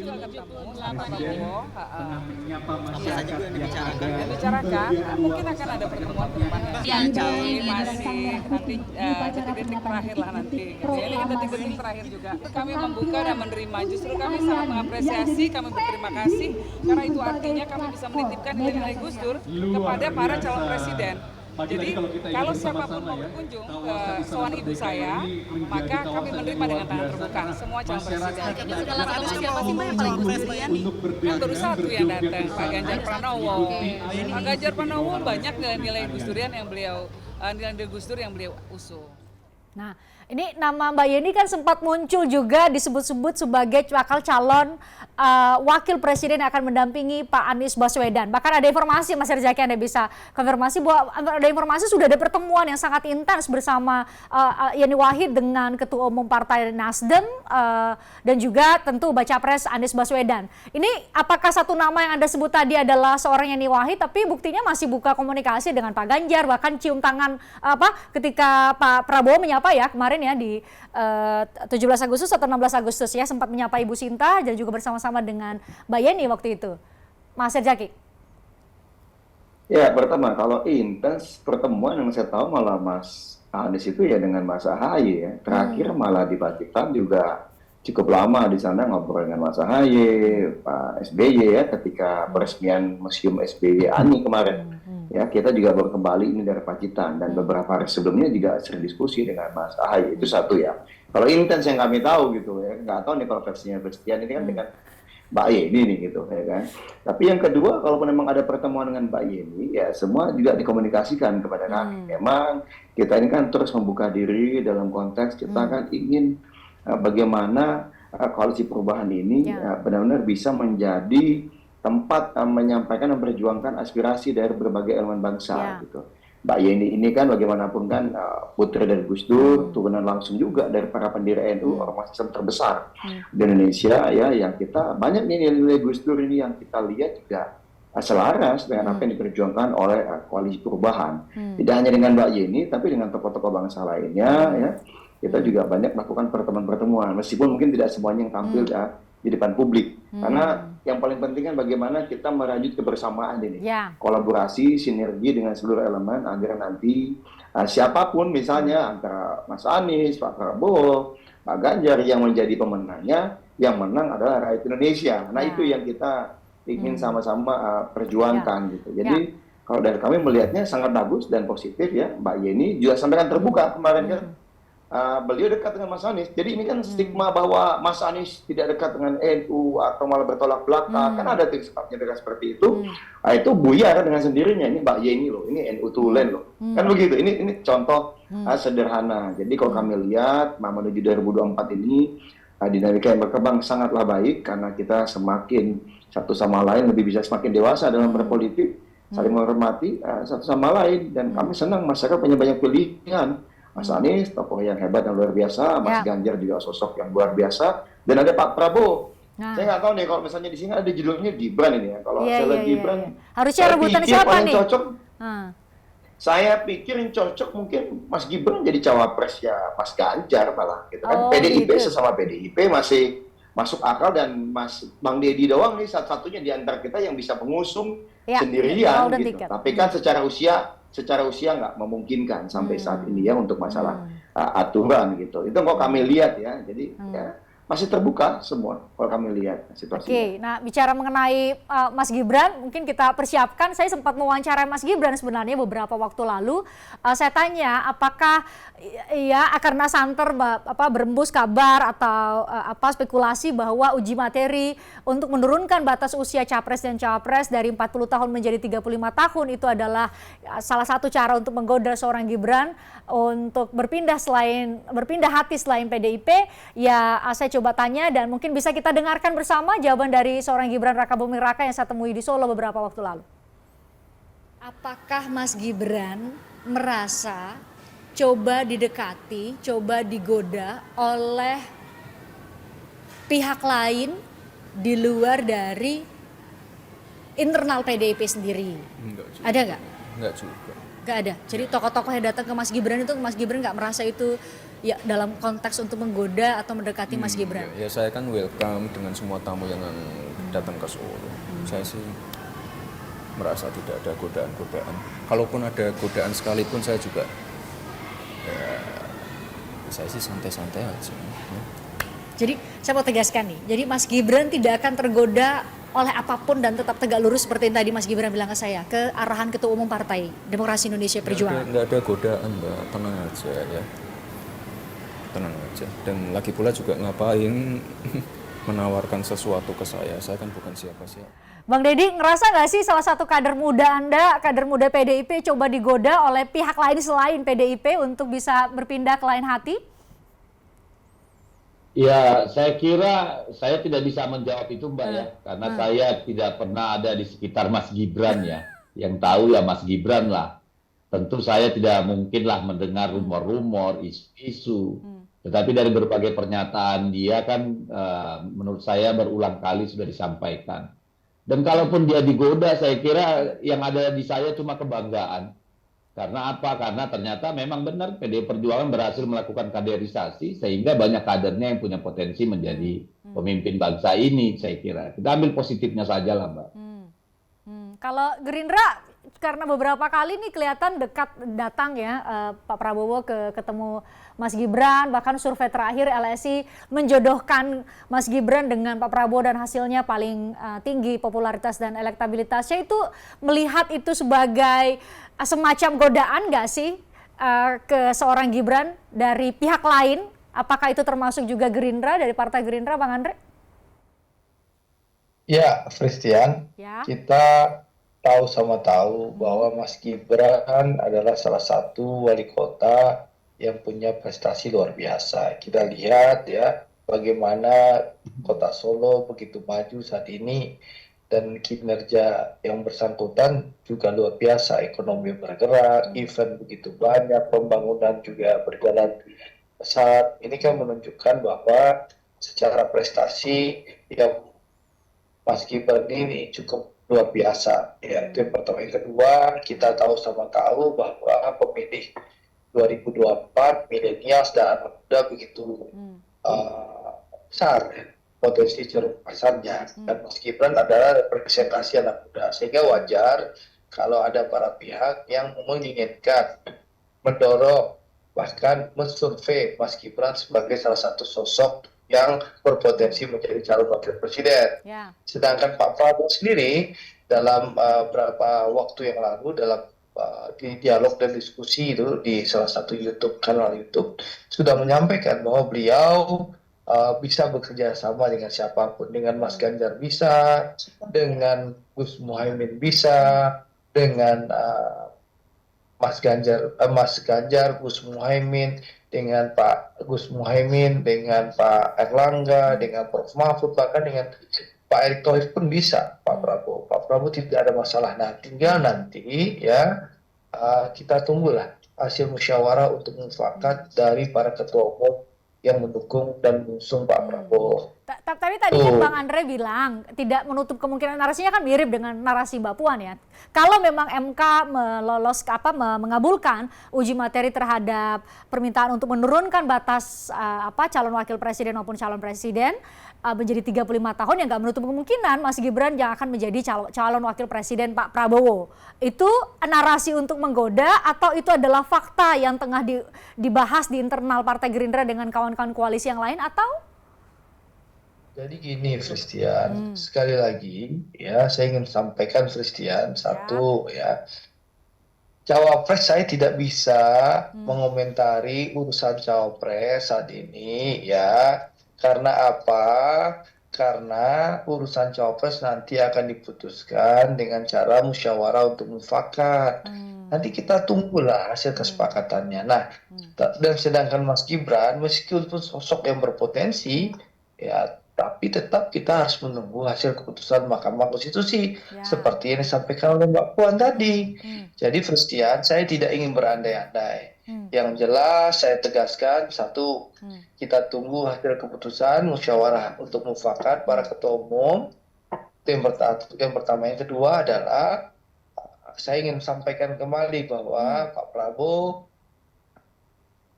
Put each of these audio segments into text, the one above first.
juga ketemu sama Pak Presiden Prabowo. tengah menyapa Apa saja masyarakat yang yang dibicarakan? ada Dibicarakan, di luar mungkin akan ada pertemuan ke depannya. Ya, Jadi ini masih nanti detik-detik terakhir lah nanti. Jadi ini detik-detik terakhir juga. Kami membuka dan menerima. Justru kami sangat mengapresiasi, kami berterima kasih karena itu artinya kami bisa menitipkan nilai-nilai Gus Dur kepada para calon presiden. Jadi kalau siapapun mau berkunjung ke sowan ibu saya, maka kami menerima dengan tangan terbuka semua calon presiden. Segala status siapa sih Mbak yang paling Gus Durian nih? Kan baru satu yang datang, Pak Ganjar Pranowo. Pak Ganjar Pranowo banyak nilai-nilai Gus Durian yang beliau nilai-nilai Gus Dur yang beliau usung. Nah, ini nama Mbak Yeni kan sempat muncul juga disebut-sebut sebagai bakal calon wakil presiden yang akan mendampingi Pak Anies Baswedan. Bahkan ada informasi, Mas Herzaki, Anda bisa konfirmasi bahwa ada informasi sudah ada pertemuan yang sangat intens bersama Yeni Wahid dengan Ketua Umum Partai Nasdem dan juga tentu Baca Pres Anies Baswedan. Ini apakah satu nama yang Anda sebut tadi adalah seorang Yeni Wahid, tapi buktinya masih buka komunikasi dengan Pak Ganjar, bahkan cium tangan ketika Pak Prabowo menyapa ya kemarin ya di 17 Agustus atau 16 Agustus ya, sempat menyapa Ibu Sinta dan juga bersama-sama dengan Mbak Yeni waktu itu. Mas Herzaki. Ya, pertama kalau intens pertemuan yang saya tahu malah Mas Anies itu ya dengan Mas Ahaye ya. Terakhir malah di Pacitan juga cukup lama di sana ngobrol dengan Mas Ahaye, Pak SBY ya ketika peresmian Museum SBY Ani kemarin. Ya, kita juga baru kembali ini dari Pacitan dan beberapa hari sebelumnya juga sering diskusi dengan Mas Ahaye. Itu satu ya. Kalau intens yang kami tahu gitu ya, nggak tahu nih kalau versinya Christian ini kan dengan Mbak Yeni nih gitu ya kan. Tapi yang kedua, kalaupun memang ada pertemuan dengan Mbak Yeni, ya semua juga dikomunikasikan kepada kami. Memang kita ini kan terus membuka diri dalam konteks kita kan ingin bagaimana koalisi perubahan ini benar-benar bisa menjadi tempat menyampaikan dan memperjuangkan aspirasi dari berbagai elemen bangsa gitu. Mbak Yeni ini kan bagaimanapun kan putri dari Gus Dur, turunan langsung juga dari para pendiri NU, ormas Islam terbesar di Indonesia ya, yang kita banyak nih nilai Gus Dur ini yang kita lihat juga selaras dengan apa yang diperjuangkan oleh koalisi perubahan. Tidak hanya dengan Mbak Yeni, tapi dengan tokoh-tokoh bangsa lainnya ya. Kita juga banyak melakukan pertemuan-pertemuan, meskipun mungkin tidak semuanya yang tampil ya di depan publik. Karena yang paling penting kan bagaimana kita merajut kebersamaan ini. Kolaborasi, sinergi dengan seluruh elemen agar nanti siapapun misalnya antara Mas Anies, Pak Prabowo, Pak Ganjar yang menjadi pemenangnya, yang menang adalah rakyat Indonesia. Nah itu yang kita ingin sama-sama perjuangkan gitu. Jadi kalau dari kami melihatnya sangat bagus dan positif ya. Mbak Yeni juga sampaikan terbuka kemarin kan. Beliau dekat dengan Mas Anies. Jadi ini kan stigma bahwa Mas Anies tidak dekat dengan NU atau malah bertolak belakang. Kan ada sikapnya dekat seperti itu. Itu buyar dengan sendirinya. Ini Mbak Yeni loh, ini NU Tulen loh. Kan begitu. Ini contoh sederhana. Jadi kalau kami lihat menuju 2024 ini dinamika yang berkembang sangatlah baik karena kita semakin satu sama lain lebih bisa semakin dewasa dalam berpolitik, saling menghormati satu sama lain, dan kami senang masyarakat punya banyak pilihan. Mas Anies, tokoh yang hebat dan luar biasa, Mas Ganjar juga sosok yang luar biasa, dan ada Pak Prabowo. Saya nggak tahu nih kalau misalnya di sini ada judulnya Gibran ini ya. Kalau saya lihat Gibran, harusnya rebutan siapa nih? Cocok, saya pikir yang cocok mungkin Mas Gibran jadi cawapres ya Mas Ganjar malah. Gitu kan. PDIP sesama PDIP masih masuk akal, dan Bang Deddy doang nih satu-satunya di antara kita yang bisa mengusung sendirian gitu. Tapi kan secara usia nggak memungkinkan sampai saat ini ya untuk masalah aturan gitu. Itu kok kami lihat ya. Jadi ya masih terbuka semua kalau kami lihat situasinya. Oke, nah bicara mengenai Mas Gibran, mungkin kita persiapkan. Saya sempat mewawancarai Mas Gibran sebenarnya beberapa waktu lalu. Saya tanya apakah ya karena santer berembus kabar atau spekulasi bahwa uji materi untuk menurunkan batas usia capres dan cawapres dari 40 tahun menjadi 35 tahun itu adalah salah satu cara untuk menggoda seorang Gibran untuk berpindah hati selain PDIP. Ya saya coba tanya dan mungkin bisa kita dengarkan bersama jawaban dari seorang Gibran Rakabuming Raka yang saya temui di Solo beberapa waktu lalu. Apakah Mas Gibran merasa coba didekati, coba digoda oleh pihak lain di luar dari internal PDIP sendiri? Enggak juga. Ada nggak? Enggak juga. Nggak ada. Jadi tokoh-tokoh yang datang ke Mas Gibran itu Mas Gibran nggak merasa itu ya dalam konteks untuk menggoda atau mendekati Mas Gibran? Ya saya kan welcome dengan semua tamu yang datang ke Solo. Saya sih merasa tidak ada godaan-godaan. Kalaupun ada godaan sekalipun saya juga, ya, saya sih santai-santai aja. Jadi saya mau tegaskan nih, jadi Mas Gibran tidak akan tergoda oleh apapun dan tetap tegak lurus seperti yang tadi Mas Gibran bilang ke saya, ke arahan Ketua Umum Partai Demokrasi Indonesia Perjuangan. Nggak ada godaan, Mbak. Tenang aja ya. Tenang aja. Dan lagi pula juga ngapain menawarkan sesuatu ke saya kan bukan siapa-siapa. Bang Deddy, ngerasa nggak sih salah satu kader muda Anda, kader muda PDIP coba digoda oleh pihak lain selain PDIP untuk bisa berpindah ke lain hati? Ya, saya kira saya tidak bisa menjawab itu, Mbak, ya, karena saya tidak pernah ada di sekitar Mas Gibran ya. Yang tahu ya Mas Gibran lah. Tentu saya tidak mungkinlah mendengar rumor-rumor, isu-isu. Tetapi dari berbagai pernyataan dia kan menurut saya berulang kali sudah disampaikan. Dan kalaupun dia digoda, saya kira yang ada di saya cuma kebanggaan. Karena apa? Karena ternyata memang benar PDI Perjuangan berhasil melakukan kaderisasi sehingga banyak kadernya yang punya potensi menjadi pemimpin bangsa ini, saya kira. Kita ambil positifnya saja lah, Mbak. Kalau Gerindra, karena beberapa kali nih kelihatan dekat datang ya Pak Prabowo ketemu Mas Gibran, bahkan survei terakhir LSI menjodohkan Mas Gibran dengan Pak Prabowo dan hasilnya paling tinggi popularitas dan elektabilitasnya. Itu melihat itu sebagai semacam godaan nggak sih ke seorang Gibran dari pihak lain? Apakah itu termasuk juga Gerindra, dari Partai Gerindra, Bang Andre? Ya, Christian, Ya. kita tahu sama tahu bahwa Mas Gibran adalah salah satu wali kota yang punya prestasi luar biasa. Kita lihat ya bagaimana kota Solo begitu maju saat ini dan kinerja yang bersangkutan juga luar biasa. Ekonomi bergerak, event begitu banyak, pembangunan juga berjalan pesat. Ini kan menunjukkan bahwa secara prestasi yang Mas Gibran ini cukup luar biasa. Ya, itu yang pertama. Yang kedua, kita tahu sama tahu bahwa pemilih 2024 milenial dan anak muda begitu besar potensi ceruk pasarnya. Dan Mas Gibran adalah representasi anak muda. Sehingga wajar kalau ada para pihak yang menginginkan, mendorong, bahkan mensurvei Mas Gibran sebagai salah satu sosok yang berpotensi menjadi calon wakil presiden. Ya. Sedangkan Pak Prabowo sendiri dalam beberapa waktu yang lalu dalam di dialog dan diskusi itu di salah satu kanal YouTube sudah menyampaikan bahwa beliau bisa bekerja sama dengan siapapun, dengan Mas Ganjar bisa, dengan Gus Muhaimin bisa, dengan Mas Ganjar, Gus Muhaimin, dengan Pak Gus Muhaimin, dengan Pak Erlangga, dengan Prof Mahfud, bahkan dengan Pak Erick Thohir pun bisa Pak Prabowo. Pak Prabowo tidak ada masalah. Nah, tinggal nanti ya kita tunggulah hasil musyawarah untuk mufakat dari para ketua umum yang mendukung dan mengusung Pak Prabowo. Tapi tadi kan Bang Andre bilang tidak menutup kemungkinan, narasinya kan mirip dengan narasi Mbak Puan ya. Kalau memang MK mengabulkan uji materi terhadap permintaan untuk menurunkan batas calon wakil presiden maupun calon presiden menjadi 35 tahun, ya nggak menutup kemungkinan Mas Gibran yang akan menjadi calon wakil presiden Pak Prabowo. Itu narasi untuk menggoda atau itu adalah fakta yang tengah dibahas di internal Partai Gerindra dengan kawan-kawan koalisi yang lain atau? Jadi gini, Christian, sekali lagi ya saya ingin sampaikan, Christian, satu ya, cawapres saya tidak bisa mengomentari urusan cawapres saat ini ya. Karena apa? Karena urusan cawapres nanti akan diputuskan dengan cara musyawarah untuk mufakat. Nanti kita tunggulah hasil kesepakatannya. Nah, dan sedangkan Mas Gibran, meskipun sosok yang berpotensi, ya, tapi tetap kita harus menunggu hasil keputusan Mahkamah Konstitusi seperti yang disampaikan oleh Mbak Puan tadi. Jadi, Christian, saya tidak ingin berandai-andai. Yang jelas saya tegaskan, satu, kita tunggu hasil keputusan musyawarah untuk mufakat para ketua umum. Itu yang pertama. Yang kedua adalah saya ingin sampaikan kembali bahwa Pak Prabowo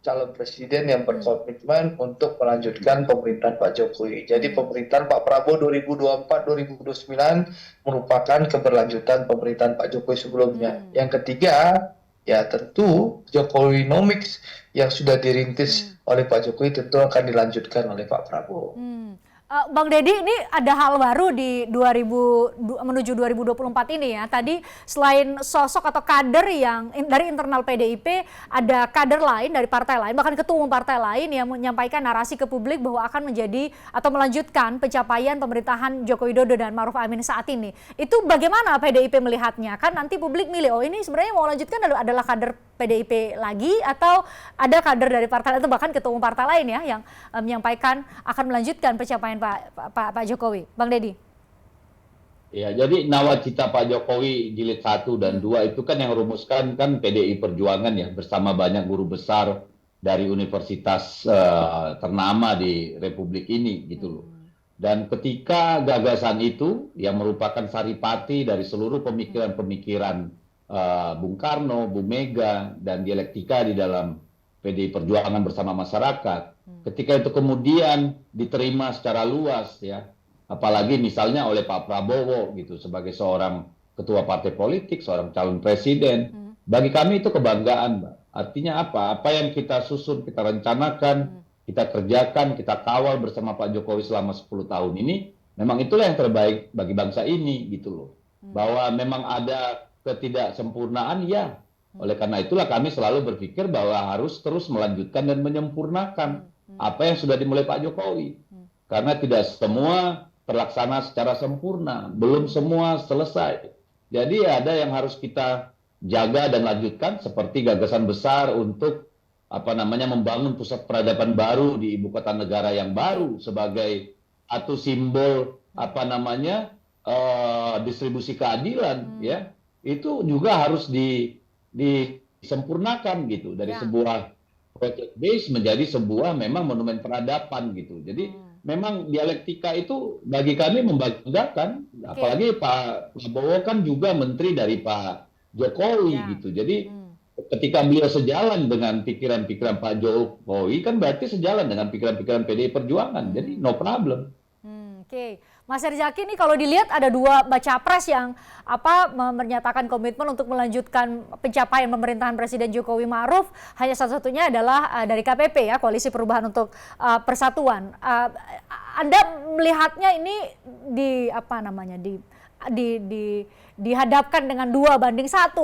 calon presiden yang berkomitmen untuk melanjutkan pemerintahan Pak Jokowi. Jadi pemerintahan Pak Prabowo 2024-2029 merupakan keberlanjutan pemerintahan Pak Jokowi sebelumnya. Yang ketiga, ya tentu Jokowinomics yang sudah dirintis oleh Pak Jokowi tentu akan dilanjutkan oleh Pak Prabowo. Bang Deddy, ini ada hal baru di menuju 2024 ini ya. Tadi selain sosok atau kader yang dari internal PDIP, ada kader lain dari partai lain, bahkan ketua umum partai lain yang menyampaikan narasi ke publik bahwa akan menjadi atau melanjutkan pencapaian pemerintahan Joko Widodo dan Ma'ruf Amin saat ini. Itu bagaimana PDIP melihatnya? Kan nanti publik milih, oh ini sebenarnya mau lanjutkan adalah kader PDIP lagi atau ada kader dari partai lain atau bahkan ketua umum partai lain ya yang menyampaikan akan melanjutkan pencapaian Pak Jokowi. Bang Deddy. Ya, jadi nawacita Pak Jokowi jilid 1 dan 2 itu kan yang rumuskan kan PDI Perjuangan ya, bersama banyak guru besar dari universitas ternama di Republik ini gitu loh. Dan ketika gagasan itu yang merupakan saripati dari seluruh pemikiran-pemikiran Bung Karno, Bu Mega, dan dialektika di dalam PDI Perjuangan bersama masyarakat, ketika itu kemudian diterima secara luas ya, apalagi misalnya oleh Pak Prabowo gitu sebagai seorang ketua partai politik, seorang calon presiden, bagi kami itu kebanggaan, Mbak. Artinya apa? Apa yang kita susun, kita rencanakan, kita kerjakan, kita kawal bersama Pak Jokowi selama 10 tahun ini, memang itulah yang terbaik bagi bangsa ini gitu loh. Bahwa memang ada ketidaksempurnaan, ya. Oleh karena itulah kami selalu berpikir bahwa harus terus melanjutkan dan menyempurnakan apa yang sudah dimulai Pak Jokowi. Karena tidak semua terlaksana secara sempurna, belum semua selesai. Jadi ada yang harus kita jaga dan lanjutkan seperti gagasan besar untuk membangun pusat peradaban baru di ibu kota negara yang baru sebagai satu simbol distribusi keadilan ya. Itu juga harus disempurnakan gitu dari sebuah project base menjadi sebuah memang monumen peradaban gitu. Jadi memang dialektika itu bagi kami membanggakan, apalagi Pak Prabowo kan juga menteri dari Pak Jokowi gitu. Jadi ketika beliau sejalan dengan pikiran-pikiran Pak Jokowi kan berarti sejalan dengan pikiran-pikiran PDI Perjuangan. Jadi no problem. Oke. Mas Herzaki, ini kalau dilihat ada dua baca pres yang menyatakan komitmen untuk melanjutkan pencapaian pemerintahan Presiden Jokowi Ma'ruf. Hanya satu-satunya adalah dari KPP ya, Koalisi Perubahan untuk Persatuan. Anda melihatnya ini dihadapkan dengan 2-1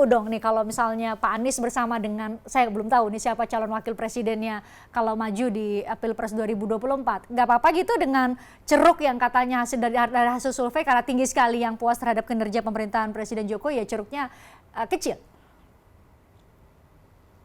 dong nih kalau misalnya Pak Anies bersama dengan, saya belum tahu nih siapa calon wakil presidennya kalau maju di Pilpres 2024. Nggak apa-apa gitu dengan ceruk yang katanya dari hasil survei karena tinggi sekali yang puas terhadap kinerja pemerintahan Presiden Jokowi, ya ceruknya kecil.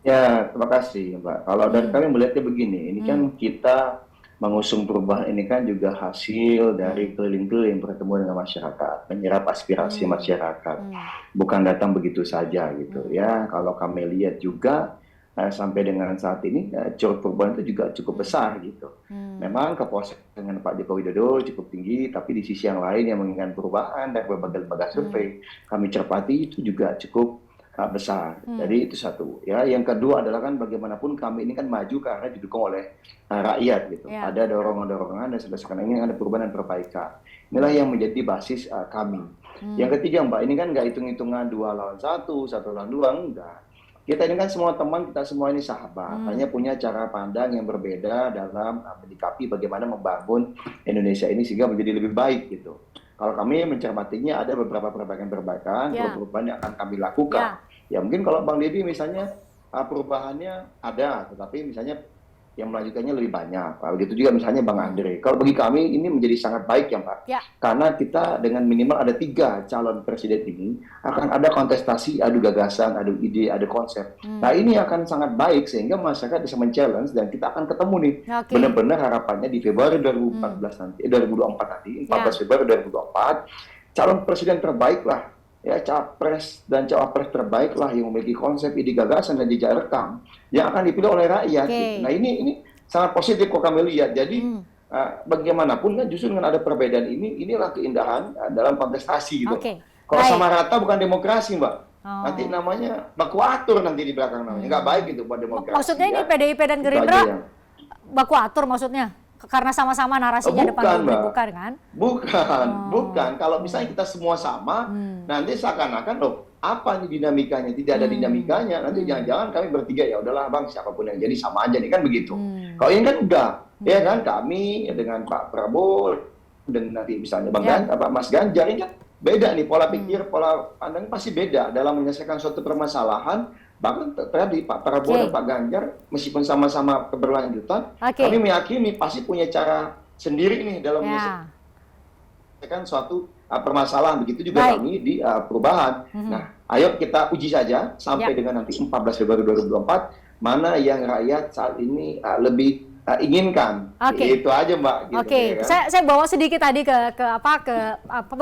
Ya, terima kasih Mbak. Kalau dari kami melihatnya begini, ini kan kita mengusung perubahan ini kan juga hasil dari keliling-keliling bertemu dengan masyarakat, menyerap aspirasi masyarakat, bukan datang begitu saja gitu ya. Kalau kami lihat juga sampai dengan saat ini curug perubahan itu juga cukup besar gitu. Memang kepuasan dengan Pak Joko Widodo cukup tinggi, tapi di sisi yang lain yang menginginkan perubahan dari berbagai lembaga survei kami cermati itu juga cukup besar. Jadi itu satu ya. Yang kedua adalah kan bagaimanapun kami ini kan maju karena didukung oleh rakyat gitu. Ada dorongan-dorongan dan berdasarkan ini ada perubahan dan perbaikan. Inilah yang menjadi basis kami. Yang ketiga Mbak, ini kan nggak hitung-hitungan 2 lawan 1, 1 lawan 2, enggak. Kita ini kan semua teman, kita semua ini sahabat. Hanya punya cara pandang yang berbeda dalam menyikapi bagaimana membangun Indonesia ini sehingga menjadi lebih baik gitu. Kalau kami mencermatinya ada beberapa perbaikan-perbaikan, perubahan yang akan kami lakukan. Ya mungkin kalau Bang Deddy misalnya perubahannya ada, tetapi misalnya yang melanjutkannya lebih banyak. Begitu juga misalnya Bang Andre. Kalau bagi kami ini menjadi sangat baik ya Pak. Karena kita dengan minimal ada 3 calon presiden ini akan ada kontestasi, adu gagasan, adu ide, adu konsep. Nah ini akan sangat baik sehingga masyarakat bisa men-challenge dan kita akan ketemu nih. Benar-benar harapannya di Februari 2024 nanti, 14 Februari 2024, calon presiden terbaik lah. Ya, capres dan cawapres terbaik lah yang memiliki konsep, ide, gagasan dan jejak rekam yang akan dipilih oleh rakyat. Gitu. Nah ini sangat positif kok kami lihat. Jadi bagaimanapun kan justru dengan ada perbedaan inilah keindahan dalam kontestasi gitu. Kalau sama rata bukan demokrasi Mbak. Nanti namanya baku atur nanti di belakang namanya. Nggak baik itu buat demokrasi. Maksudnya ini ya. PDIP dan Itu Gerindra aja yang- baku atur maksudnya? Karena sama-sama narasinya depan bukan, publik, Mbak. bukan kan? Bukan. Kalau misalnya kita semua sama, nanti seakan-akan loh, apa nih dinamikanya? Tidak ada dinamikanya. Nanti jangan-jangan kami bertiga ya udahlah Bang, siapapun yang jadi sama aja nih kan begitu. Kalau ini kan enggak, ya kan kami dengan Pak Prabowo dan nanti misalnya Mas Ganjar ini kan beda nih pola pikir, pola pandang pasti beda dalam menyelesaikan suatu permasalahan. Bahkan tadi Pak Prabowo dan Pak Ganjar meskipun sama-sama keberlanjutan, kami meyakini pasti punya cara sendiri nih dalam menyelesaikan suatu permasalahan. Begitu juga kami di perubahan. Nah, ayo kita uji saja sampai dengan nanti 14 Februari 2024 mana yang rakyat saat ini lebih inginkan. Itu aja Mbak. Gitu, ya kan? Saya bawa sedikit tadi ke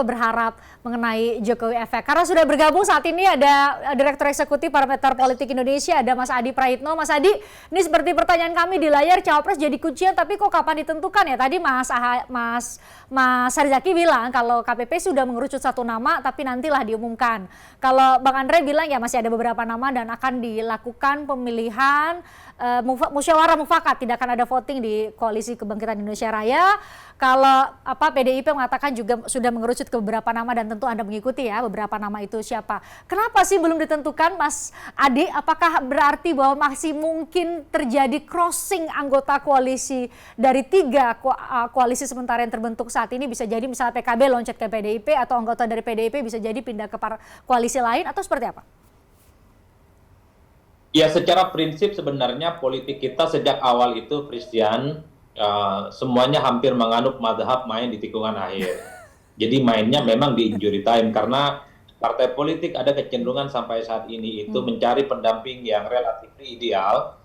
berharap mengenai Jokowi Efek. Karena sudah bergabung saat ini ada Direktur Eksekutif Parameter Politik Indonesia, ada Mas Adi Praitno. Mas Adi, ini seperti pertanyaan kami di layar, cawapres jadi kuncian, tapi kok kapan ditentukan ya? Tadi Mas Herzaki bilang kalau KPP sudah mengerucut satu nama, tapi nantilah diumumkan. Kalau Bang Andre bilang ya masih ada beberapa nama dan akan dilakukan pemilihan musyawarah mufakat, tidak akan ada voting di Koalisi Kebangkitan Indonesia Raya. Kalau PDIP mengatakan juga sudah mengerucut ke beberapa nama dan tentu Anda mengikuti ya beberapa nama itu siapa. Kenapa sih belum ditentukan Mas Adi? Apakah berarti bahwa masih mungkin terjadi crossing anggota koalisi dari 3 koalisi sementara yang terbentuk saat ini? Bisa jadi misalnya PKB loncat ke PDIP atau anggota dari PDIP bisa jadi pindah ke koalisi lain atau seperti apa? Ya, secara prinsip sebenarnya politik kita sejak awal itu Christian semuanya hampir menganut mazhab main di tikungan akhir. Jadi mainnya memang di injury time karena partai politik ada kecenderungan sampai saat ini itu mencari pendamping yang relatif ideal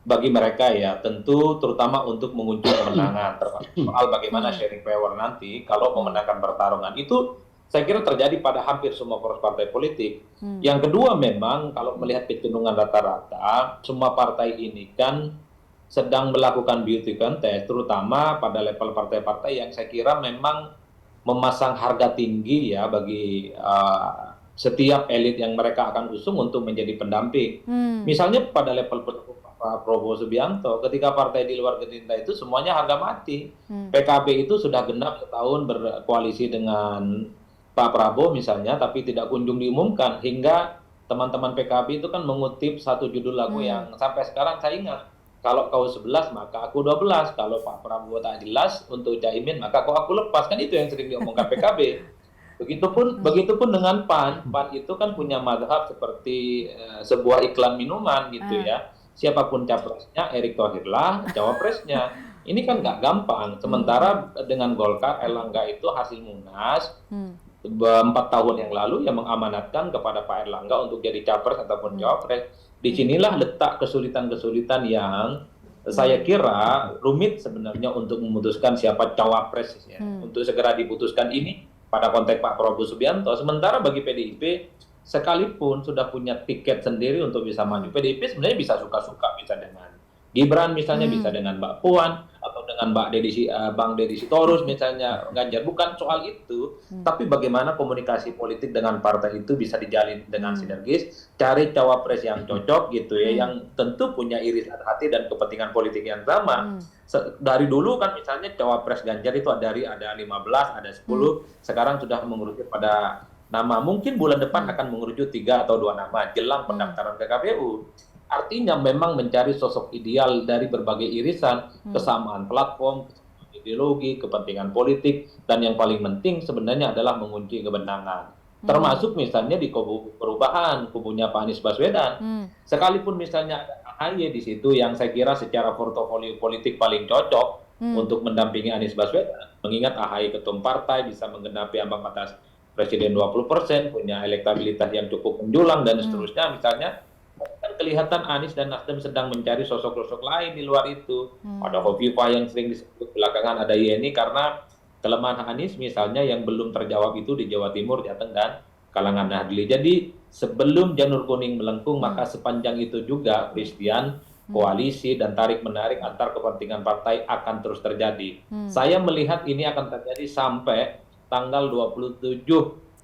bagi mereka ya, tentu terutama untuk mengunci kemenangan, termasuk soal bagaimana sharing power nanti kalau memenangkan pertarungan itu. Saya kira terjadi pada hampir semua poros partai politik. Yang kedua memang kalau melihat kecenderungan rata-rata, semua partai ini kan sedang melakukan beauty contest, terutama pada level partai-partai yang saya kira memang memasang harga tinggi ya bagi setiap elit yang mereka akan usung untuk menjadi pendamping. Misalnya pada level Pak Prabowo Subianto, ketika partai di luar Gerindra itu semuanya harga mati. PKB itu sudah genap setahun berkoalisi dengan Pak Prabowo misalnya, tapi tidak kunjung diumumkan hingga teman-teman PKB itu kan mengutip satu judul lagu yang sampai sekarang saya ingat. Kalau kau 11 maka aku 12, kalau Pak Prabowo tak jelas untuk Caimin maka kau aku lepas, kan itu yang sering diomongkan PKB. Begitupun dengan PAN itu kan punya mazhab seperti sebuah iklan minuman gitu ya. Siapapun capresnya, Erick Thohir lah cawapresnya. Ini kan nggak gampang. Sementara dengan Golkar, Erlangga itu hasil Munas 4 tahun yang lalu yang mengamanatkan kepada Pak Erlangga untuk jadi capres ataupun cawapres. Disinilah letak kesulitan-kesulitan yang saya kira rumit sebenarnya untuk memutuskan siapa cawapres ya. Untuk segera diputuskan ini pada konteks Pak Prabowo Subianto. Sementara bagi PDIP sekalipun sudah punya tiket sendiri untuk bisa maju, PDIP sebenarnya bisa suka-suka, bisa dengan Gibran misalnya, bisa dengan Mbak Puan atau dengan Bang Deddy Sitorus misalnya, Ganjar. Bukan soal itu, tapi bagaimana komunikasi politik dengan partai itu bisa dijalin dengan sinergis, cari cawapres yang cocok gitu ya, yang tentu punya irisan hati dan kepentingan politik yang sama. Dari dulu kan misalnya cawapres Ganjar itu ada 15, ada 10, sekarang sudah mengerucut pada nama. Mungkin bulan depan akan mengerucut 3 atau 2 nama jelang pendaftaran ke KPU. Artinya memang mencari sosok ideal dari berbagai irisan, kesamaan platform, ideologi, kepentingan politik, dan yang paling penting sebenarnya adalah mengunci kebenangan. Termasuk misalnya di kubu perubahan, kubunya Pak Anies Baswedan. Sekalipun misalnya ada AHY di situ yang saya kira secara portofolio politik paling cocok untuk mendampingi Anies Baswedan. Mengingat AHY ketum partai bisa menggenapi ambang batas presiden 20%, punya elektabilitas yang cukup menjulang dan seterusnya misalnya. Kan kelihatan Anies dan Nasdem sedang mencari sosok-sosok lain di luar itu. Ada Hovifah yang sering disebut belakangan, ada Yeni, karena kelemahan Anies misalnya yang belum terjawab itu di Jawa Timur, Jateng, dan kalangan Nahdli. Jadi sebelum janur kuning melengkung, maka sepanjang itu juga Christian, koalisi dan tarik-menarik antar kepentingan partai akan terus terjadi. Saya melihat ini akan terjadi sampai tanggal 27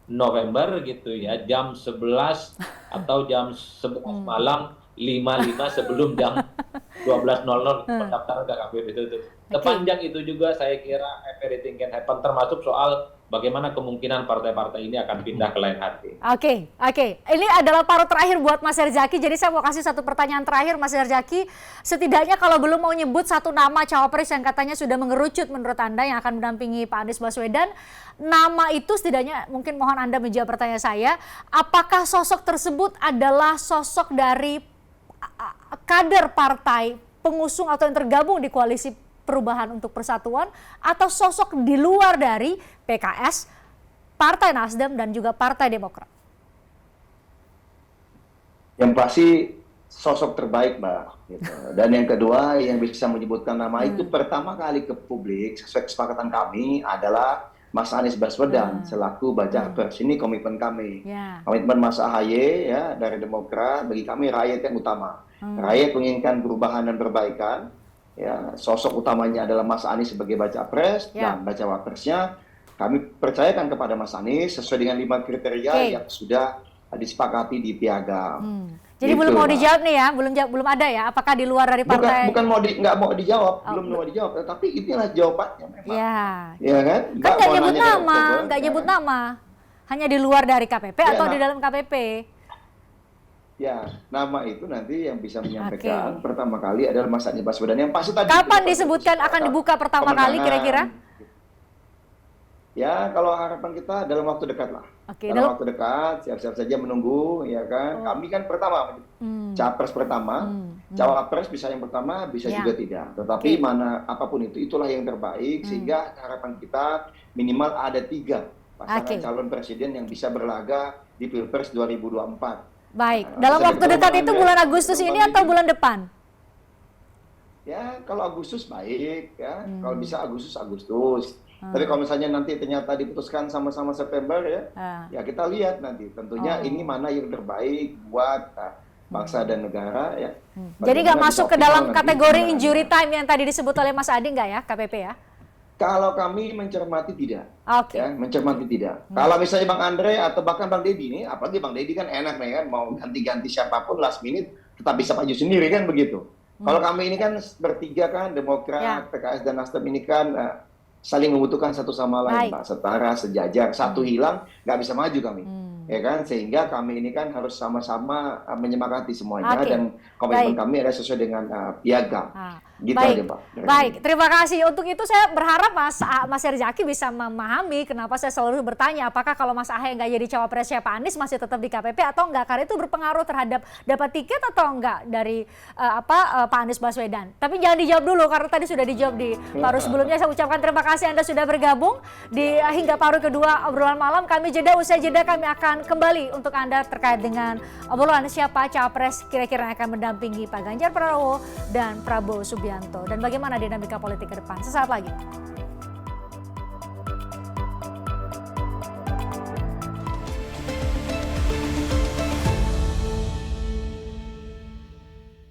November gitu ya, jam 11 atau jam 11 malam 55 sebelum jam 12.00 pendaftaran ke KPU itu. Sepanjang itu juga saya kira everything can happen, termasuk soal bagaimana kemungkinan partai-partai ini akan pindah ke lain hati. Oke. Ini adalah paruh terakhir buat Mas Herzaki. Jadi saya mau kasih satu pertanyaan terakhir, Mas Herzaki. Setidaknya kalau belum mau nyebut satu nama cawapres yang katanya sudah mengerucut menurut Anda yang akan mendampingi Pak Anies Baswedan, nama itu setidaknya mungkin mohon Anda menjawab pertanyaan saya. Apakah sosok tersebut adalah sosok dari kader partai pengusung atau yang tergabung di koalisi Perubahan untuk Persatuan, atau sosok di luar dari PKS, Partai Nasdem, dan juga Partai Demokrat? Yang pasti sosok terbaik, Mbak. Gitu. Dan yang kedua yang bisa menyebutkan nama itu pertama kali ke publik, sesuai kesepakatan kami adalah Mas Anies Baswedan selaku baca pres. Ini komitmen kami. Komitmen Mas AHY ya dari Demokrat, bagi kami rakyat yang utama. Rakyat menginginkan perubahan dan perbaikan. Ya, sosok utamanya adalah Mas Anies sebagai baca pres dan baca wapresnya. Kami percayakan kepada Mas Anies sesuai dengan 5 kriteria yang sudah disepakati di Piagam. Jadi Gitu, belum mau Mbak. dijawab nih ya, belum ada ya. Apakah di luar dari partai? Bukan nggak mau dijawab, belum mau dijawab. Tapi inilah jawabannya memang. Ya kan? Kan nggak mau nyebut nanya dari nama, Oktober, nggak ya nyebut kan? nama. Hanya di luar dari KPP atau di dalam KPP? Ya, nama itu nanti yang bisa menyampaikan pertama kali adalah Mas Anies Baswedan. Yang pasti tadi Kapan disebutkan akan dibuka pertama kali kira-kira? Ya, kalau harapan kita dalam waktu dekat lah. Dalam waktu dekat, siap-siap saja menunggu, ya kan. Kami kan pertama, capres pertama, cawapres bisa yang pertama, bisa juga tidak. Tetapi mana apapun itu, itulah yang terbaik, sehingga harapan kita minimal ada 3 pasangan calon presiden yang bisa berlaga di Pilpres 2024. Baik, dalam waktu dekat itu bulan Agustus ini atau bulan depan? Ya, kalau Agustus baik, ya. Kalau bisa Agustus. Tapi kalau misalnya nanti ternyata diputuskan sama-sama September ya, ya kita lihat nanti. Tentunya ini mana yang terbaik buat bangsa dan negara ya. Jadi nggak masuk ke dalam kategori injury time yang tadi disebut oleh Mas Adi nggak ya, KPP ya? Kalau kami mencermati tidak, ya, mencermati tidak. Kalau misalnya Bang Andre atau bahkan Bang Deddy nih, apalagi Bang Deddy kan enak nih kan, mau ganti-ganti siapapun last minute tetap bisa maju sendiri kan begitu. Kalau kami ini kan bertiga kan, Demokrat, PKS dan Nasdem ini kan saling membutuhkan satu sama lain, Pak, setara, sejajar. Satu hilang nggak bisa maju kami, ya kan? Sehingga kami ini kan harus sama-sama menyemangati semuanya dan komitmen kami adalah sesuai dengan piagam. Gitu aja, Pak. Baik, terima kasih. Untuk itu saya berharap Mas Herzaki bisa memahami kenapa saya selalu bertanya apakah kalau Mas Ahy nggak jadi cawapresnya Pak Anies masih tetap di KPP atau enggak, karena itu berpengaruh terhadap dapat tiket atau enggak dari Pak Anies Baswedan. Tapi jangan dijawab dulu karena tadi sudah dijawab di paruh sebelumnya. Saya ucapkan terima kasih Anda sudah bergabung di hingga paruh kedua obrolan malam. Kami jeda, usai jeda kami akan kembali untuk Anda terkait dengan obrolan siapa cawapres kira-kira yang akan mendampingi Pak Ganjar Pranowo dan Prabowo Subianto dan bagaimana dinamika politik ke depan. Sesaat lagi.